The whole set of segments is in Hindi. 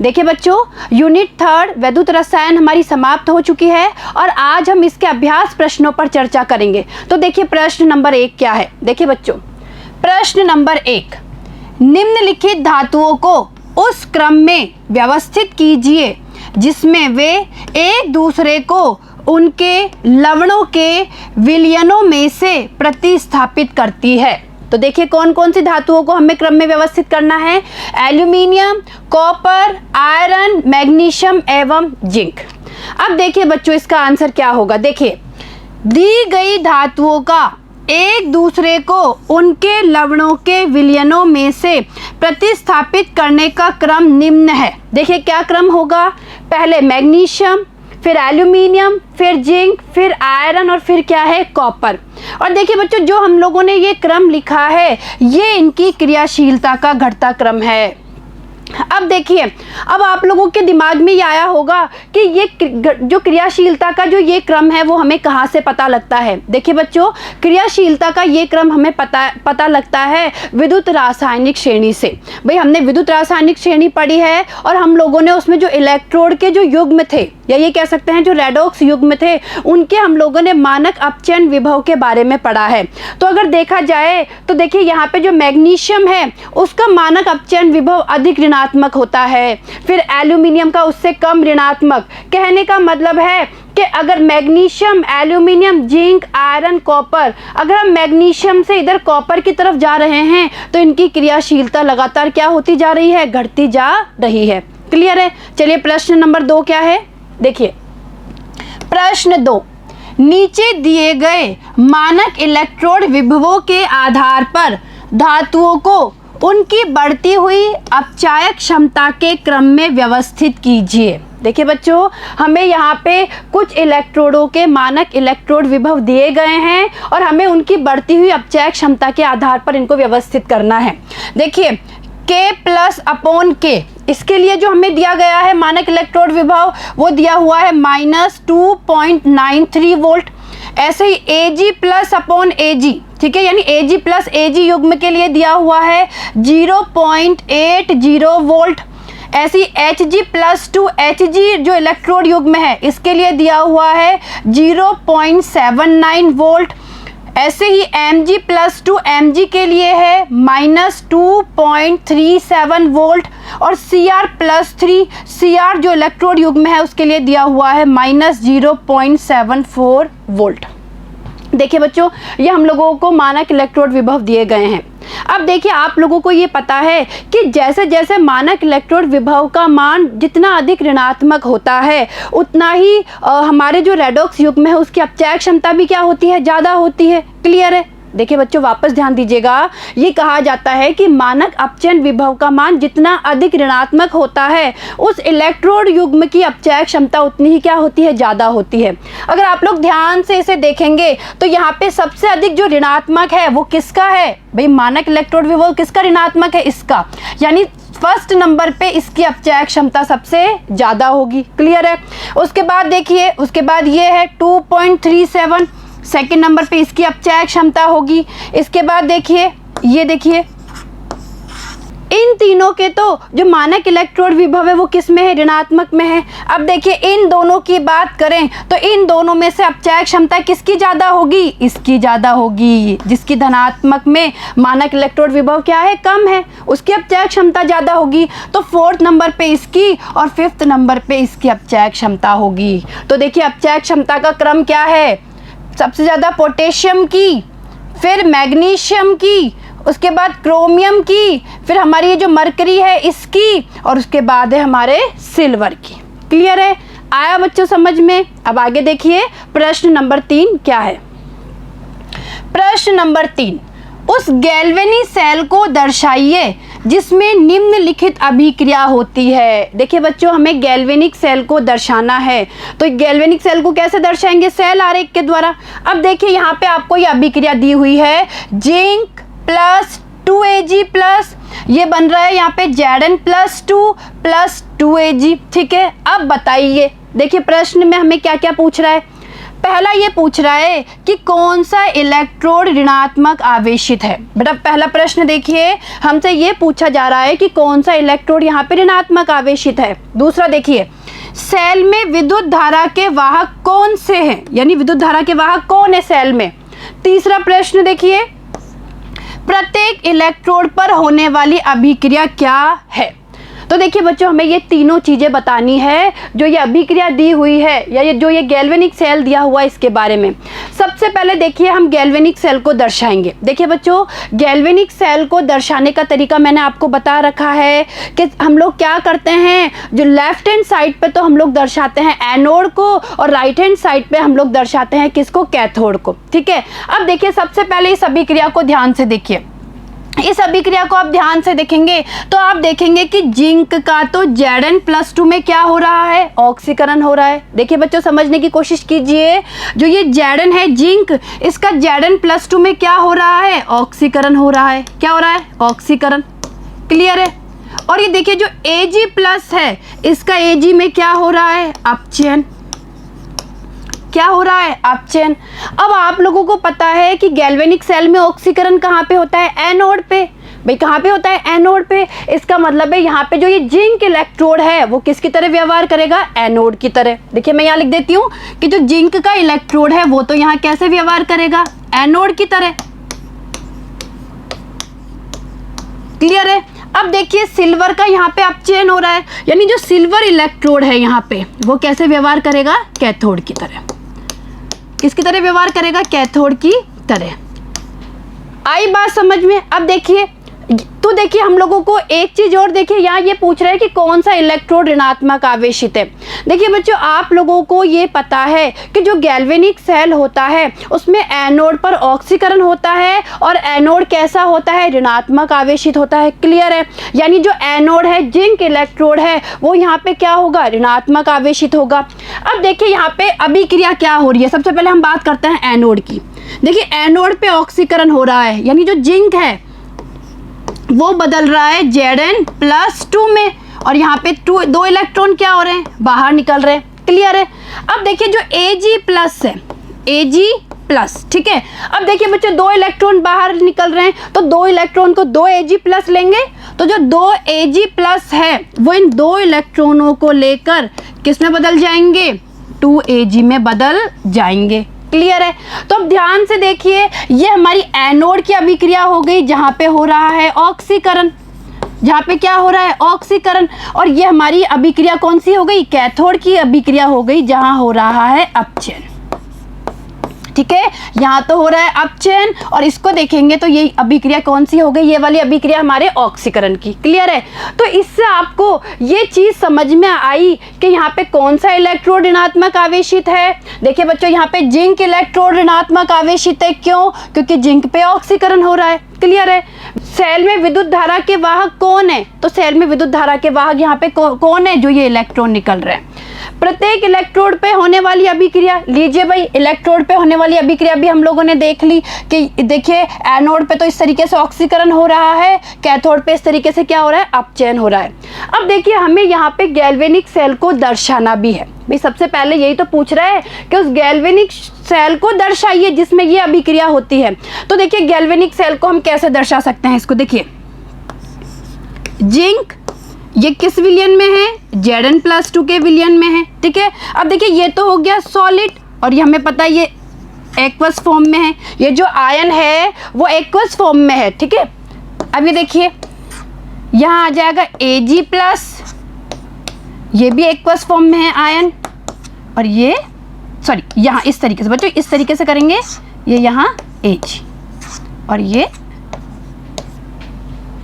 देखिए बच्चों, यूनिट 3 वैद्युत रसायन हमारी समाप्त हो चुकी है और आज हम इसके अभ्यास प्रश्नों पर चर्चा करेंगे। तो देखिए प्रश्न नंबर 1 क्या है। देखिए बच्चों, प्रश्न नंबर 1, निम्नलिखित धातुओं को उस क्रम में व्यवस्थित कीजिए जिसमें वे एक दूसरे को उनके लवणों के विलयनों में से प्रतिस्थापित करती है। तो देखिए कौन कौन सी धातुओं को हमें क्रम में व्यवस्थित करना है। एल्यूमिनियम, कॉपर, आयरन, मैग्नीशियम एवं जिंक। अब देखिए बच्चों इसका आंसर क्या होगा। देखिए दी गई धातुओं का एक दूसरे को उनके लवणों के विलयनों में से प्रतिस्थापित करने का क्रम निम्न है। देखिए क्या क्रम होगा, पहले मैग्नीशियम, फिर एल्यूमिनियम, फिर जिंक, फिर आयरन और फिर क्या है, कॉपर। और देखिए बच्चों जो हम लोगों ने ये क्रम लिखा है ये इनकी क्रियाशीलता का घटता क्रम है। अब देखिए, अब आप लोगों के दिमाग में ये आया होगा कि ये जो क्रियाशीलता का जो ये क्रम है वो हमें कहाँ से पता लगता है। देखिए बच्चों, क्रियाशीलता का ये क्रम हमें पता लगता है विद्युत रासायनिक श्रेणी से। भाई हमने विद्युत रासायनिक श्रेणी पढ़ी है और हम लोगों ने उसमें जो इलेक्ट्रोड के जो युग्म थे या ये कह सकते हैं जो रेडॉक्स युग्म थे उनके हम लोगों ने मानक अपचयन विभव के बारे में पढ़ा है। तो अगर देखा जाए तो देखिए यहाँ पे जो मैग्नीशियम है उसका मानक अपचयन विभव अधिक ऋणात्मक होता है, फिर एल्यूमिनियम का उससे कम ऋणात्मक। कहने का मतलब है कि अगर magnesium, aluminium, zinc, iron, copper, अगर हम मैग्नीशियम से इधर कॉपर की तरफ जा रहे हैं तो इनकी क्रियाशीलता लगातार क्या होती जा रही है, घटती जा रही है। क्लियर है। चलिए प्रश्न नंबर 2 क्या है। देखिए प्रश्न 2, नीचे दिए गए मानक इलेक्ट्रोड विभवों के आधार पर धातुओं को उनकी बढ़ती हुई अपचायक क्षमता के क्रम में व्यवस्थित कीजिए। देखिए बच्चों हमें यहाँ पे कुछ इलेक्ट्रोडों के मानक इलेक्ट्रोड विभव दिए गए हैं और हमें उनकी बढ़ती हुई अपचायक क्षमता के आधार पर इनको व्यवस्थित करना है। देखिए K+/K, इसके लिए जो हमें दिया गया है मानक इलेक्ट्रोड विभव वो दिया हुआ है -2.93 वोल्ट। ऐसे ही Ag+/Ag, ठीक है, यानी Ag+Ag युग्म के लिए दिया हुआ है 0.80 वोल्ट। ऐसी Hg+2Hg जो इलेक्ट्रोड युग्म है इसके लिए दिया हुआ है 0.79 वोल्ट। ऐसे ही Mg+2Mg के लिए है -2.37 वोल्ट और Cr+3 Cr जो इलेक्ट्रोड युग्म है उसके लिए दिया हुआ है -0.74 वोल्ट। देखिए बच्चों ये हम लोगों को मानक इलेक्ट्रोड विभव दिए गए हैं। अब देखिए आप लोगों को ये पता है कि जैसे जैसे मानक इलेक्ट्रोड विभव का मान जितना अधिक ऋणात्मक होता है उतना ही हमारे जो रेडॉक्स युग्म है उसकी अपचायक क्षमता भी क्या होती है, ज़्यादा होती है। क्लियर है। देखिए बच्चों वापस ध्यान दीजिएगा, ये कहा जाता है कि मानक अपचयन विभव का मान जितना अधिक ऋणात्मक होता है उस इलेक्ट्रोड युग्म की अपचायक क्षमता उतनी ही क्या होती है, ज़्यादा होती है। अगर आप लोग ध्यान से इसे देखेंगे तो यहाँ पे सबसे अधिक जो ऋणात्मक है वो किसका है, भाई मानक इलेक्ट्रोड विभव किसका ऋणात्मक है, इसका, यानी फर्स्ट नंबर पे इसकी अपचायक क्षमता सबसे ज़्यादा होगी। क्लियर है। उसके बाद देखिए, उसके बाद ये है 2.37, सेकेंड नंबर पे इसकी अपचायक क्षमता होगी। इसके बाद देखिए, ये देखिए इन तीनों के तो जो मानक इलेक्ट्रोड विभव है वो किस में है, ऋणात्मक में है। अब देखिए इन दोनों की बात करें तो इन दोनों में से अपचायक क्षमता किसकी ज़्यादा होगी, इसकी ज़्यादा होगी। जिसकी धनात्मक में मानक इलेक्ट्रोड विभव क्या है, कम है, उसकी अपचायक क्षमता ज़्यादा होगी। तो 4th नंबर पे इसकी और 5th नंबर पे इसकी अपचायक क्षमता होगी। तो देखिए अपचायक क्षमता का क्रम क्या है, सबसे ज़्यादा पोटेशियम की, फिर मैग्नीशियम की, उसके बाद क्रोमियम की, फिर हमारी ये जो मरकरी है इसकी और उसके बाद है हमारे सिल्वर की। क्लियर है। आया बच्चों समझ में। अब आगे देखिए प्रश्न नंबर 3 क्या है। प्रश्न नंबर 3, उस गैल्वेनी सेल को दर्शाइए जिसमें निम्नलिखित अभिक्रिया होती है। देखिए बच्चों हमें गैल्वेनिक सेल को दर्शाना है तो गैल्वेनिक सेल को कैसे दर्शाएंगे, सेल आरेख के द्वारा। अब देखिए यहाँ पे आपको ये अभिक्रिया दी हुई है Zn+2Ag+, ये बन रहा है यहाँ पे Zn+2 + 2Ag। ठीक है। अब बताइए, देखिए प्रश्न में हमें क्या क्या पूछ रहा है। पहला ये पूछ रहा है कि कौन सा इलेक्ट्रोड ऋणात्मक आवेशित है। बेटा पहला प्रश्न देखिए, हमसे ये पूछा जा रहा है कि कौन सा इलेक्ट्रोड यहाँ पे ऋणात्मक आवेशित है। दूसरा देखिए, सेल में विद्युत धारा के वाहक कौन से हैं, यानी विद्युत धारा के वाहक कौन है सेल में। तीसरा प्रश्न देखिए, प्रत्येक इलेक्ट्रोड पर होने वाली अभिक्रिया क्या है। तो देखिए बच्चों, हमें ये तीनों चीज़ें बतानी है, जो ये अभिक्रिया दी हुई है या ये जो ये गैल्वेनिक सेल दिया हुआ है इसके बारे में। सबसे पहले देखिए हम गैल्वेनिक सेल को दर्शाएंगे। देखिए बच्चों, गैल्वेनिक सेल को दर्शाने का तरीका मैंने आपको बता रखा है कि हम लोग क्या करते हैं, जो लेफ्ट हैंड साइड पे तो हम लोग दर्शाते हैं एनोड को और राइट हैंड साइड पे हम लोग दर्शाते हैं किसको, कैथोड को। ठीक है, अब देखिए सबसे पहले इस अभिक्रिया को ध्यान से देखिए। इस अभिक्रिया को आप ध्यान से देखेंगे तो आप देखेंगे कि जिंक का तो Zn+2 में क्या हो रहा है, ऑक्सीकरण हो रहा है। देखिए बच्चों, समझने की कोशिश कीजिए, जो ये Zn है जिंक, इसका Zn+2 में क्या हो रहा है, ऑक्सीकरण हो रहा है। क्या हो रहा है, ऑक्सीकरण। क्लियर है। और ये देखिए जो Ag+ है, इसका Ag में क्या हो रहा है, अपचयन। क्या हो रहा है, अपचयन। अब आप लोगों को पता है कि गैल्वेनिक सेल में ऑक्सीकरण कहाँ पे होता है, एनोड पे। भाई कहाँ पे होता है, एनोड पे। इसका मतलब है यहाँ पे जो ये जिंक इलेक्ट्रोड है वो किसकी तरह व्यवहार करेगा, एनोड की तरह। देखिए मैं यहाँ लिख देती हूँ कि जो जिंक का इलेक्ट्रोड है वो तो यहाँ कैसे व्यवहार करेगा, एनोड की तरह। क्लियर है। अब देखिए सिल्वर का यहाँ पे अपचयन हो रहा है, यानी जो सिल्वर इलेक्ट्रोड है यहाँ पे वो कैसे व्यवहार करेगा, कैथोड की तरह। किसकी तरह व्यवहार करेगा, कैथोड की तरह। आई बात समझ में। अब देखिए, तो देखिए हम लोगों को एक चीज और देखिए, यहाँ ये पूछ रहा है कि कौन सा इलेक्ट्रोड ऋणात्मक आवेशित है। देखिए बच्चों, आप लोगों को ये पता है कि जो गैल्वेनिक सेल होता है उसमें एनोड पर ऑक्सीकरण होता है और एनोड कैसा होता है, ऋणात्मक आवेशित होता है। क्लियर है। यानी जो एनोड है, जिंक इलेक्ट्रोड है, वो यहाँ पे क्या होगा, ऋणात्मक आवेशित होगा। अब देखिए यहाँ पे अभिक्रिया क्या हो रही है। सबसे पहले हम बात करते हैं एनोड की। देखिए एनोड पे ऑक्सीकरण हो रहा है, यानी जो जिंक है वो बदल रहा है Zn+2 में, और यहाँ पे दो इलेक्ट्रॉन क्या हो रहे हैं, बाहर निकल रहे हैं। क्लियर है। अब देखिए जो Ag+ है, Ag+, ठीक है। अब देखिए बच्चों, दो इलेक्ट्रॉन बाहर निकल रहे हैं तो दो इलेक्ट्रॉन को दो Ag+ लेंगे, तो जो दो Ag+ है वो इन दो इलेक्ट्रॉनों को लेकर किस में बदल जाएंगे, 2Ag में बदल जाएंगे। क्लियर है। तो अब ध्यान से देखिए, ये हमारी एनोड की अभिक्रिया हो गई जहां पे हो रहा है ऑक्सीकरण, जहां पे क्या हो रहा है, ऑक्सीकरण। और ये हमारी अभिक्रिया कौन सी हो गई, कैथोड की अभिक्रिया हो गई जहां हो रहा है अपचयन। ठीक है, यहाँ तो हो रहा है अपचयन, और इसको देखेंगे तो ये अभिक्रिया कौन सी हो गई, ये वाली अभिक्रिया हमारे ऑक्सीकरण की। क्लियर है। तो इससे आपको ये चीज समझ में आई कि यहाँ पे कौन सा इलेक्ट्रोड ऋणात्मक आवेशित है। देखिए बच्चों, यहाँ पे जिंक इलेक्ट्रोड ऋणात्मक आवेशित है। क्यों, क्योंकि जिंक पे ऑक्सीकरण हो रहा है। क्लियर है। सेल में विद्युत धारा के वाहक कौन है, तो सेल में विद्युत धारा के वाहक यहाँ पे कौन है, जो ये इलेक्ट्रॉन निकल रहे हैं। प्रत्येक इलेक्ट्रोड पे होने वाली अभिक्रिया, लीजिए भाई, इलेक्ट्रोड पे होने वाली अभिक्रिया भी हम लोगों ने देख ली कि देखिए एनोड पे तो इस तरीके से ऑक्सीकरण हो रहा है, कैथोड पे इस तरीके से क्या हो रहा है, अपचयन हो रहा है। अब देखिए हमें यहाँ पे गैल्वेनिक सेल को दर्शाना भी है। भाई सबसे पहले यही तो पूछ रहा है कि उस गैल्वेनिक सेल को दर्शाइए जिसमें ये अभिक्रिया होती है। तो देखिए गैल्वेनिक सेल को हम कैसे दर्शा सकते हैं, इसको देखिए, जिंक ये किस विलयन में है, Zn+2 के विलयन में है। ठीक है। अब देखिए ये तो हो गया सॉलिड, और ये हमें पता है ये एक्वस फॉर्म में है, ये जो आयन है वो एक्वस फॉर्म में है। ठीक है। अब ये देखिए यहाँ आ जाएगा Ag+, ये भी एक्वस फॉर्म में है आयन, और ये सॉरी यहाँ इस तरीके से, बच्चों इस तरीके से करेंगे, ये यहाँ Ag और ये।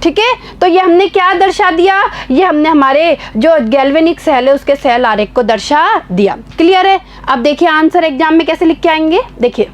ठीक है। तो ये हमने क्या दर्शा दिया, ये हमने हमारे जो गैल्वेनिक सेल है उसके सेल आरेख को दर्शा दिया। क्लियर है। अब देखिए आंसर एग्जाम में कैसे लिख के आएंगे। देखिए,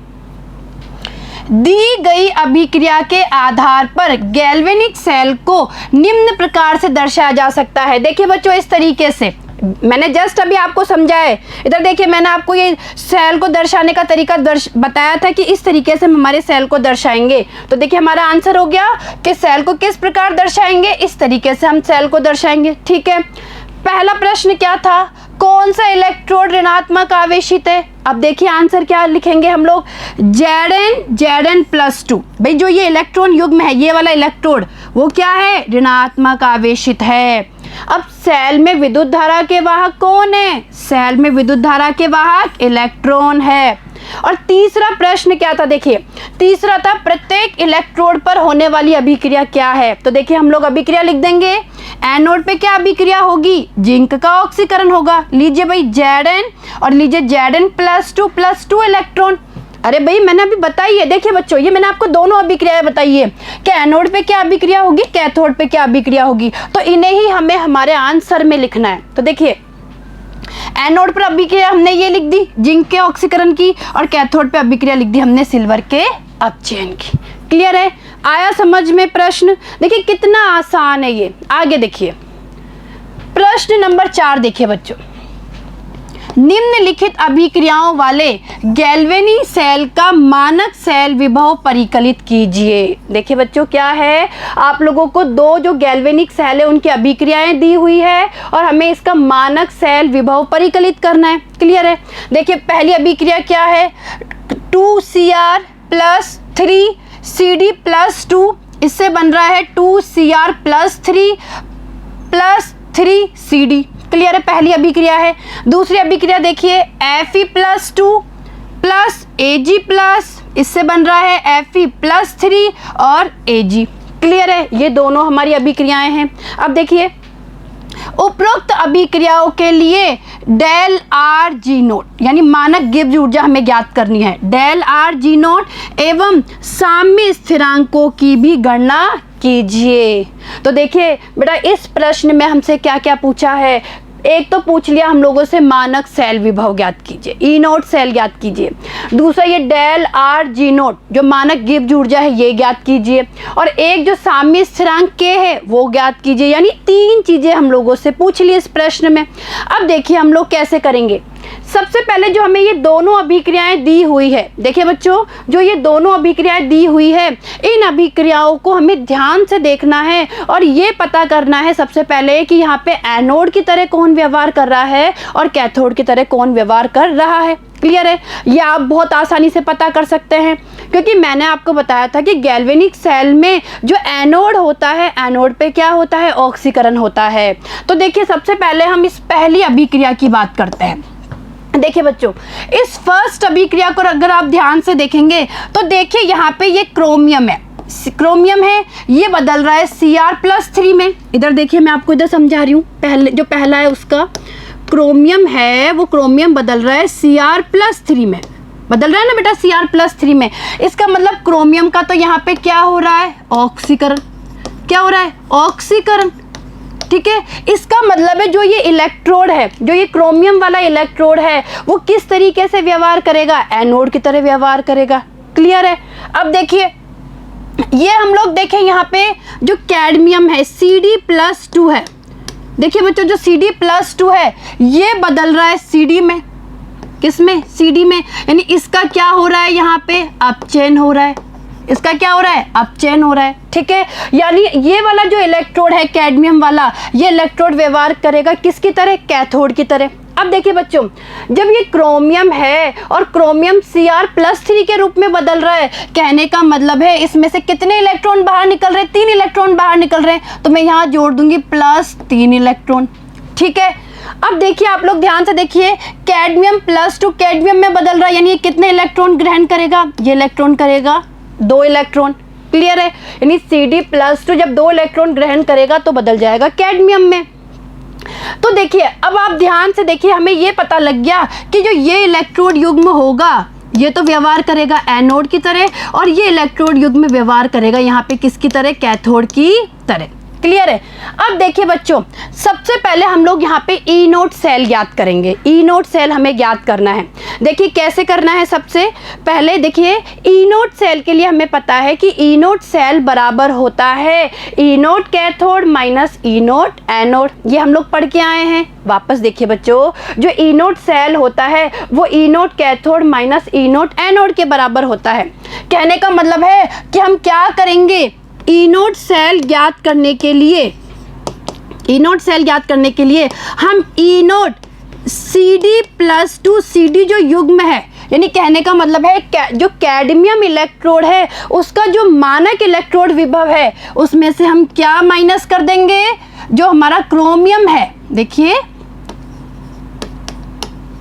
दी गई अभिक्रिया के आधार पर गैल्वेनिक सेल को निम्न प्रकार से दर्शाया जा सकता है। देखिए बच्चों, इस तरीके से मैंने जस्ट अभी आपको समझाया है। इधर देखिए, मैंने आपको ये सेल को दर्शाने का तरीका बताया था कि इस तरीके से हम हमारे सेल को दर्शाएंगे। तो देखिए हमारा आंसर हो गया कि सेल को किस प्रकार दर्शाएंगे, इस तरीके से हम सेल को दर्शाएंगे। ठीक है। पहला प्रश्न क्या था, कौन सा इलेक्ट्रोड ऋणात्मक आवेशित है? अब देखिए आंसर क्या लिखेंगे हम लोग, Zn+2। भाई जो ये इलेक्ट्रॉन युग्म है, ये वाला इलेक्ट्रोड, वो क्या है? ऋणात्मक आवेशित है। अब सेल में विद्युत धारा के वाहक कौन है? सेल में विद्युत धारा के वाहक इलेक्ट्रॉन है। और तीसरा प्रश्न क्या था? देखिए तीसरा था प्रत्येक इलेक्ट्रोड पर होने वाली अभिक्रिया क्या है? तो देखिए हम लोग अभिक्रिया लिख देंगे। एनोड पे क्या अभिक्रिया होगी? जिंक का ऑक्सीकरण होगा। लीजिए भाई Zn और लीजिए Zn+2 इलेक्ट्रॉन। अरे भाई मैंने अभी बताई है, देखिए बच्चों ये मैंने आपको दोनों अभिक्रियाएं बताई है कि एनोड पे क्या अभिक्रिया होगी, कैथोड पे क्या अभिक्रिया होगी। तो इन्हें ही हमें हमारे आंसर में लिखना है। तो देखिए एनोड पर अभिक्रिया हमने ये लिख दी जिंक के ऑक्सीकरण की, और कैथोड पे अभिक्रिया लिख दी हमने सिल्वर के अपचयन की। क्लियर है? आया समझ में प्रश्न? देखिए कितना आसान है ये। आगे देखिए प्रश्न नंबर 4 देखिए बच्चों, निम्नलिखित अभिक्रियाओं वाले गैल्वेनिक सेल का मानक सेल विभव परिकलित कीजिए। देखिए बच्चों क्या है, आप लोगों को दो जो गैल्वेनिक सेल है उनकी अभिक्रियाएं दी हुई है और हमें इसका मानक सेल विभव परिकलित करना है। क्लियर है? देखिए पहली अभिक्रिया क्या है, 2Cr+3CD+2, इससे बन रहा है 2Cr+3+3CD। क्लियर है? पहली अभिक्रिया है। दूसरी अभिक्रिया देखिए Fe+2 +Ag+, इससे बन रहा है Fe+3 और Ag। क्लियर है? ये दोनों हमारी अभिक्रियाएं हैं। अब देखिए उपरोक्त अभिक्रियाओं के लिए डेल आर जी नोट यानी मानक गिब्स ऊर्जा हमें ज्ञात करनी है। डेल आर जी नोट एवं साम्य स्थिरांकों की भी गणना कीजिए। तो देखिए बेटा इस प्रश्न में हमसे क्या क्या पूछा है, एक तो पूछ लिया हम लोगों से मानक सेल विभव ज्ञात कीजिए, ई नोट सेल ज्ञात कीजिए। दूसरा ये डेल आर जी नोट जो मानक गिब्स ऊर्जा है ये ज्ञात कीजिए, और एक जो साम्य स्थिरांक के है वो ज्ञात कीजिए। यानी 3 चीजें हम लोगों से पूछ ली इस प्रश्न में। अब देखिए हम लोग कैसे करेंगे। सबसे पहले जो हमें ये दोनों अभिक्रियाएं दी हुई है, देखिए बच्चों जो ये दोनों अभिक्रियाएं दी हुई है, इन अभिक्रियाओं को हमें ध्यान से देखना है और ये पता करना है सबसे पहले कि यहाँ पे एनोड की तरह कौन व्यवहार कर रहा है और कैथोड की तरह कौन व्यवहार कर रहा है। क्लियर है? ये आप बहुत आसानी से पता कर सकते हैं क्योंकि मैंने आपको बताया था कि गैल्वेनिक सेल में जो एनोड होता है, एनोड पे क्या होता है, ऑक्सीकरण होता है। तो देखिए सबसे पहले हम इस पहली अभिक्रिया की बात करते हैं। देखिए बच्चों इस फर्स्ट अभिक्रिया को अगर आप ध्यान से देखेंगे तो देखिए यहाँ पे ये क्रोमियम है, क्रोमियम है, ये बदल रहा है Cr+3 में। इधर देखिए मैं आपको इधर समझा रही हूँ, पहले जो पहला है उसका क्रोमियम है वो क्रोमियम बदल रहा है Cr+3 में, बदल रहा है ना बेटा Cr+3 में। इसका मतलब क्रोमियम का तो यहाँ पे क्या हो रहा है, ऑक्सीकरण। क्या हो रहा है, ऑक्सीकरण। ठीक है, इसका मतलब है जो ये इलेक्ट्रोड है, जो ये क्रोमियम वाला इलेक्ट्रोड है वो किस तरीके से व्यवहार करेगा, एनोड की तरह व्यवहार करेगा। क्लियर है? अब देखिए ये हम लोग देखें यहाँ पे जो कैडमियम है Cd+2 है। देखिए बच्चों जो Cd+2 है ये बदल रहा है Cd में, किसमें, Cd में। यानी इसका क्या हो रहा है, यहाँ पे अपचयन हो रहा है, इसका क्या हो रहा है, अपचयन हो रहा है। ठीक है, यानी ये वाला जो इलेक्ट्रोड है कैडमियम वाला, ये इलेक्ट्रोड व्यवहार करेगा किसकी तरह, कैथोड की तरह। अब देखिए बच्चों जब ये क्रोमियम है और क्रोमियम Cr+3 के रूप में बदल रहा है, कहने का मतलब है इसमें से कितने इलेक्ट्रॉन बाहर निकल रहे हैं, 3 इलेक्ट्रॉन बाहर निकल रहे हैं। तो मैं यहाँ जोड़ दूंगी +3 इलेक्ट्रॉन। ठीक है, अब देखिए आप लोग ध्यान से देखिए कैडमियम+2 कैडमियम में बदल रहा है, यानी ये कितने इलेक्ट्रॉन ग्रहण करेगा, ये इलेक्ट्रॉन करेगा 2 इलेक्ट्रॉन। क्लियर है? यानी Cd+2 जब 2 इलेक्ट्रॉन ग्रहण करेगा तो बदल जाएगा कैडमियम में। तो देखिए अब आप ध्यान से देखिए, हमें ये पता लग गया कि जो ये इलेक्ट्रोड युग्म होगा ये तो व्यवहार करेगा एनोड की तरह, और ये इलेक्ट्रोड युग्म व्यवहार करेगा यहाँ पे किसकी तरह, कैथोड की तरह। क्लियर है? अब देखिए बच्चों सबसे पहले हम लोग यहाँ पे ई नोट सेल ज्ञात करेंगे। ई नोट सेल हमें ज्ञात करना है। देखिए कैसे करना है, सबसे पहले देखिए ई नोट सेल के लिए हमें पता है कि ई नोट सेल बराबर होता है ई नोट कैथोड माइनस ई नोट एनोड। ये हम लोग पढ़ के आए हैं। वापस देखिए बच्चों जो ई नोट सेल होता है वो ई नोट कैथोड माइनस ई नोट एनोड के बराबर होता है। कहने का मतलब है कि हम क्या करेंगे, ई नोट सेल ज्ञात करने के लिए, ई नोट सेल ज्ञात करने के लिए हम ई नोट Cd+2 Cd जो युग्म है, यानी कहने का मतलब है जो कैडमियम इलेक्ट्रोड है उसका जो मानक इलेक्ट्रोड विभव है उसमें से हम क्या माइनस कर देंगे, जो हमारा क्रोमियम है, देखिए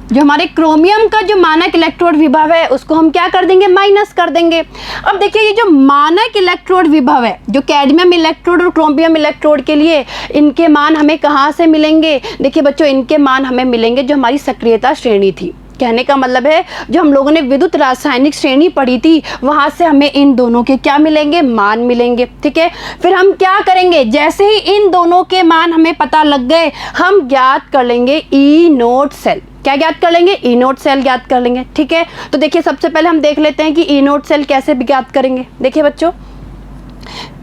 जो हमारे क्रोमियम का जो मानक इलेक्ट्रोड विभव है उसको हम क्या कर देंगे, माइनस कर देंगे। अब देखिए ये जो मानक इलेक्ट्रोड विभव है, जो कैडमियम इलेक्ट्रोड और क्रोमियम इलेक्ट्रोड के लिए, इनके मान हमें कहाँ से मिलेंगे, देखिए बच्चों इनके मान हमें मिलेंगे जो हमारी सक्रियता श्रेणी थी। कहने का मतलब है जो हम लोगों ने विद्युत रासायनिक श्रेणी पढ़ी थी वहां से हमें इन दोनों के क्या मिलेंगे, मान मिलेंगे। ठीक है, फिर हम क्या करेंगे, जैसे ही इन दोनों के मान हमें पता लग गए हम ज्ञात कर लेंगे ई नोट सेल। क्या ज्ञात कर लेंगे, ई नोट सेल ज्ञात कर लेंगे। ठीक है, तो देखिए सबसे पहले हम देख लेते हैं कि ई नोट सेल कैसे ज्ञात करेंगे। देखिए बच्चों,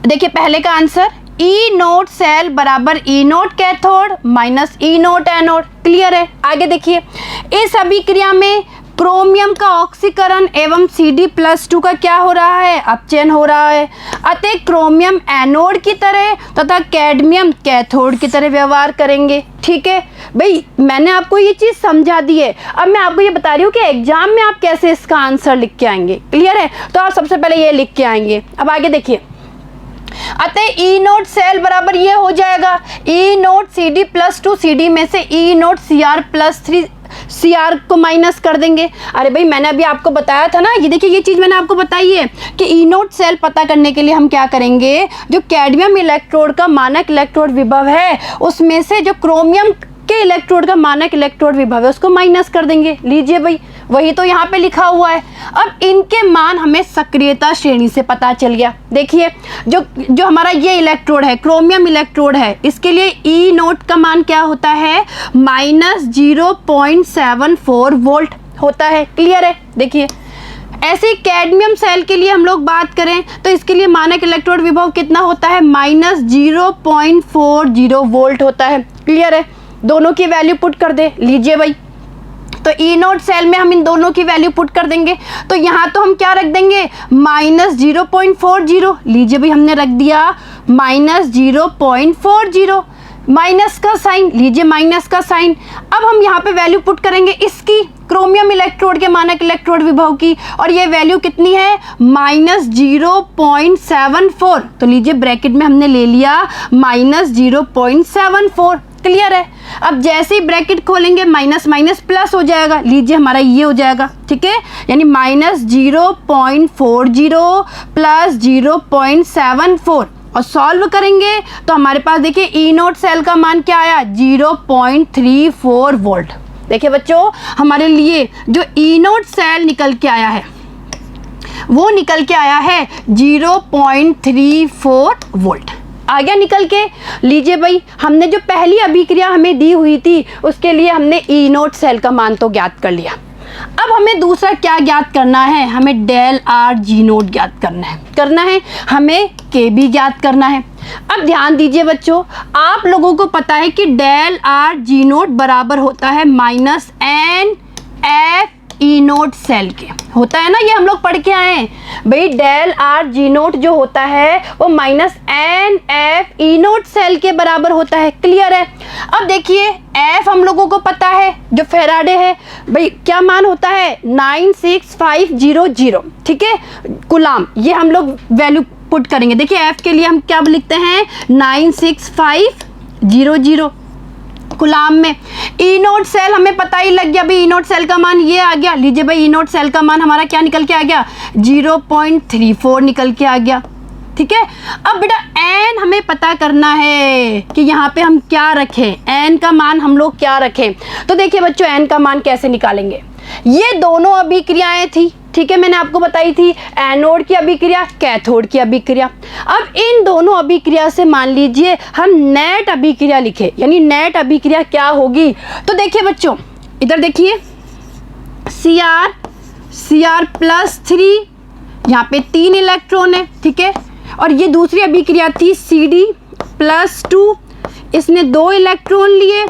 देखिए पहले का आंसर ई नोट सेल बराबर ई नोट कैथोड माइनस ई नोट एनोड। क्लियर है। आगे देखिए, इस अभिक्रिया में क्रोमियम का ऑक्सीकरण एवं Cd+2 का क्या हो रहा है, अपचयन हो रहा है। अतः क्रोमियम एनोड की तरह तथा कैडमियम कैथोड की तरह व्यवहार करेंगे। ठीक है भाई, मैंने आपको ये चीज़ समझा दी है। अब मैं आपको ये बता रही हूँ कि एग्जाम में आप कैसे इसका आंसर लिख के आएंगे। क्लियर है, तो आप सबसे पहले ये लिख के आएंगे। अब आगे देखिए, अतः ई नोट सेल बराबर ये हो जाएगा ई नोट Cd+2 Cd में से ई नोट Cr+3 Cr को माइनस कर देंगे। अरे भाई मैंने अभी आपको बताया था ना, ये देखिए ये चीज़ मैंने आपको बताई है कि ई नोट सेल पता करने के लिए हम क्या करेंगे, जो कैडमियम इलेक्ट्रोड का मानक इलेक्ट्रोड विभव है उसमें से जो क्रोमियम के इलेक्ट्रोड का मानक इलेक्ट्रोड विभव है उसको माइनस कर देंगे। लीजिए भाई, वही तो यहाँ पे लिखा हुआ है। अब इनके मान हमें सक्रियता श्रेणी से पता चल गया। देखिए जो हमारा ये इलेक्ट्रोड है, क्रोमियम इलेक्ट्रोड है, इसके लिए ई नोट का मान क्या होता है, -0.74 वोल्ट होता है। क्लियर है। देखिए ऐसे कैडमियम सेल के लिए हम लोग बात करें तो इसके लिए मानक इलेक्ट्रोड विभव कितना होता है, -0.40 वोल्ट होता है। क्लियर है, दोनों की वैल्यू पुट कर दे। लीजिए भाई, तो ई नोट सेल में हम इन दोनों की वैल्यू पुट कर देंगे, तो यहाँ तो हम क्या रख देंगे, -0.40। लीजिए भाई, हमने रख दिया -0.40, माइनस का साइन, लीजिए माइनस का साइन। अब हम यहाँ पे वैल्यू पुट करेंगे इसकी, क्रोमियम इलेक्ट्रोड के मानक इलेक्ट्रोड विभव की, और ये वैल्यू कितनी है, -0.74। तो लीजिए ब्रैकेट में हमने ले लिया -0.74। क्लियर है। अब जैसे ही ब्रैकेट खोलेंगे माइनस माइनस प्लस हो जाएगा। लीजिए हमारा ये हो जाएगा। ठीक है, यानी -0.40 प्लस 0.74 और सॉल्व करेंगे तो हमारे पास देखिए ई नोट सेल का मान क्या आया, 0.34 वोल्ट। देखिए बच्चों, हमारे लिए जो ई नोट सेल निकल के आया है वो निकल के आया है 0.34 वोल्ट। आ गया निकल के। लीजिए भाई, हमने जो पहली अभिक्रिया हमें दी हुई थी उसके लिए हमने ई नोट सेल का मान तो ज्ञात कर लिया। अब हमें दूसरा क्या ज्ञात करना है, हमें डेल आर जी नोट ज्ञात करना है, हमें के बी ज्ञात करना है। अब ध्यान दीजिए बच्चों, आप लोगों को पता है कि डेल आर जी नोट बराबर होता है -NF ई नोट सेल के, होता है ना, ये हम लोग पढ़ के आए हैं भाई। डेल आर जी नोट जो होता है वो -NF ई नोट सेल के बराबर होता है। क्लियर है। अब देखिए F हम लोगों को पता है, जो फेराडे है भाई, क्या मान होता है 96500। ठीक है, कूलाम, ये हम लोग वैल्यू पुट करेंगे। देखिए F के लिए हम क्या लिखते हैं, 96500 कूलाम में। ई नोट सेल हमें पता ही लग गया भाई, ई नोट सेल का मान ये आ गया। लीजिए भाई, ई नोट सेल का मान हमारा क्या निकल के आ गया, 0.34 निकल के आ गया। ठीक है, अब बेटा एन हमें पता करना है कि यहाँ पे हम क्या रखें, एन का मान हम लोग क्या रखें। तो देखिए बच्चों, एन का मान कैसे निकालेंगे, ये दोनों अभिक्रियाएं थी। ठीक है, मैंने आपको बताई थी, एनोड की अभिक्रिया, कैथोड की अभिक्रिया। अब इन दोनों अभिक्रिया से मान लीजिए हम नेट अभिक्रिया लिखे, यानी नेट अभिक्रिया क्या होगी। तो देखिए बच्चों, इधर देखिए Cr+3, यहाँ पे 3 इलेक्ट्रॉन है। ठीक है, और ये दूसरी अभिक्रिया थी Cd+2, इसने 2 इलेक्ट्रॉन लिए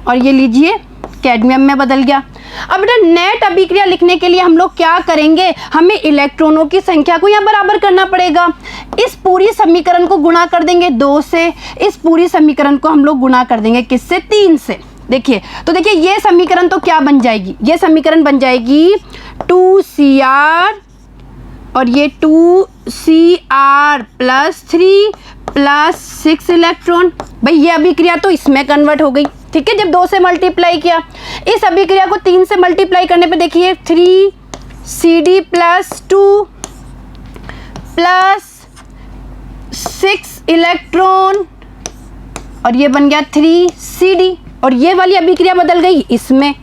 और ये लीजिए कैडमियम में बदल गया। अब बेटा नेट अभिक्रिया लिखने के लिए हम लोग क्या करेंगे, हमें इलेक्ट्रॉनों की संख्या को यहाँ बराबर करना पड़ेगा। इस पूरी समीकरण को गुणा कर देंगे 2 से, इस पूरी समीकरण को हम लोग गुणा कर देंगे किससे, 3 से। देखिए, तो देखिए ये समीकरण तो क्या बन जाएगी, ये समीकरण बन जाएगी 2Cr और ये 2Cr प्लस 3 प्लस 6 इलेक्ट्रॉन। भाई ये अभिक्रिया तो इसमें कन्वर्ट हो गई, ठीक है, जब 2 से मल्टीप्लाई किया। इस अभिक्रिया को 3 से मल्टीप्लाई करने पे देखिए 3Cd प्लस 2 प्लस 6 इलेक्ट्रॉन और ये बन गया 3Cd। और ये वाली अभिक्रिया बदल गई इसमें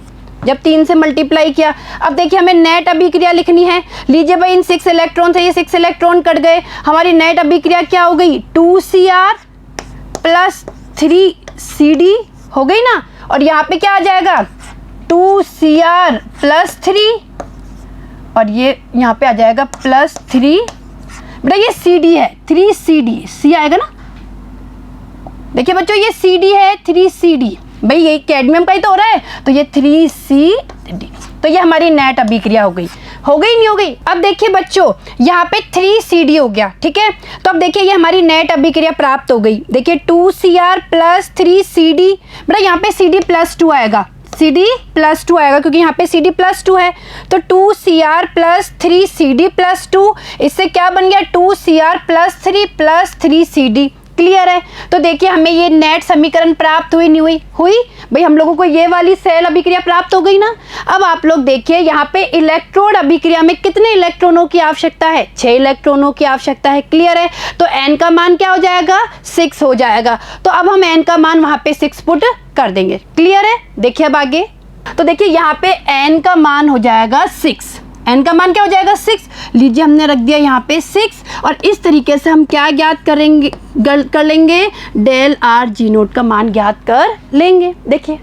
जब 3 से मल्टीप्लाई किया। अब देखिए हमें नेट अभिक्रिया लिखनी है। लीजिए भाई इन 6 इलेक्ट्रॉन से ये 6 इलेक्ट्रॉन कट गए, हमारी नेट अभिक्रिया क्या हो गई 2Cr प्लस 3Cd हो गई ना। और यहाँ पे क्या आ जाएगा 2Cr प्लस 3 और ये यहाँ पे आ जाएगा प्लस 3। बेटा ये Cd है 3Cd, C आएगा ना। देखिए बच्चों ये Cd है 3Cd, भाई ये कैडमियम का ही तो हो रहा है, तो ये 3Cd। तो ये हमारी नेट अभिक्रिया हो गई नहीं हो गई। अब देखिए बच्चों यहाँ पे 3Cd हो गया, ठीक है। तो अब देखिए ये हमारी नेट अभिक्रिया प्राप्त हो गई। देखिए 2Cr प्लस 3Cd, बेटा यहाँ पे Cd प्लस 2 आएगा, Cd प्लस 2 आएगा क्योंकि यहाँ पे Cd प्लस 2 है। तो 2Cr प्लस 3Cd प्लस 2, इससे क्या बन गया 2Cr plus 3 plus 3Cd। Clear है। तो देखिए हमें ये नेट समीकरण प्राप्त हुई नहीं हुई भाई, हम लोगों को ये वाली सेल अभिक्रिया प्राप्त हो गई ना। अब आप लोग देखिए यहाँ पे इलेक्ट्रोड अभिक्रिया में कितने इलेक्ट्रॉनों की आवश्यकता है, 6 इलेक्ट्रॉनों की आवश्यकता है। क्लियर है। तो n का मान क्या हो जाएगा 6 हो जाएगा। तो अब हम n का मान वहां पे 6 पुट कर देंगे। क्लियर है। देखिए अब आगे, तो देखिए यहाँ पे n का मान हो जाएगा 6, n का मान क्या हो जाएगा 6। लीजिए हमने रख दिया यहाँ पे 6 और इस तरीके से हम क्या ज्ञात करेंगे कर लेंगे डेल आर जी नोट का मान ज्ञात कर लेंगे। देखिए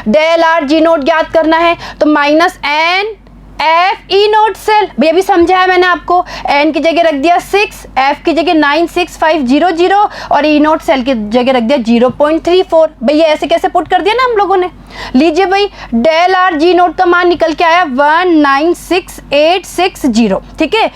डेल आर जी नोट ज्ञात करना है तो minus N F E naught cell, भैया अभी समझाया मैंने आपको। एन की जगह रख दिया 6, एफ की जगह 96500 और ई नोट सेल की जगह रख दिया 0.34। भैया ऐसे कैसे पुट कर दिया ना हम लोगों ने। लीजिए भाई डेल आर जी नोट का मान निकल के आया 196860, ठीक है,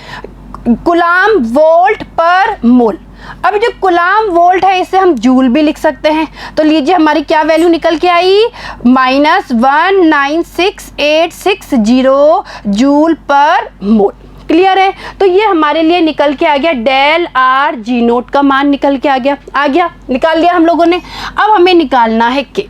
कूलाम वोल्ट पर मोल। अब जो कूलाम वोल्ट है इसे हम जूल भी लिख सकते हैं। तो लीजिए हमारी क्या वैल्यू निकल के आई -196860 जूल पर मोल। क्लियर है। तो ये हमारे लिए निकल के आ गया डेल आर जी नोट का मान निकल के आ गया निकाल लिया हम लोगों ने। अब हमें निकालना है कि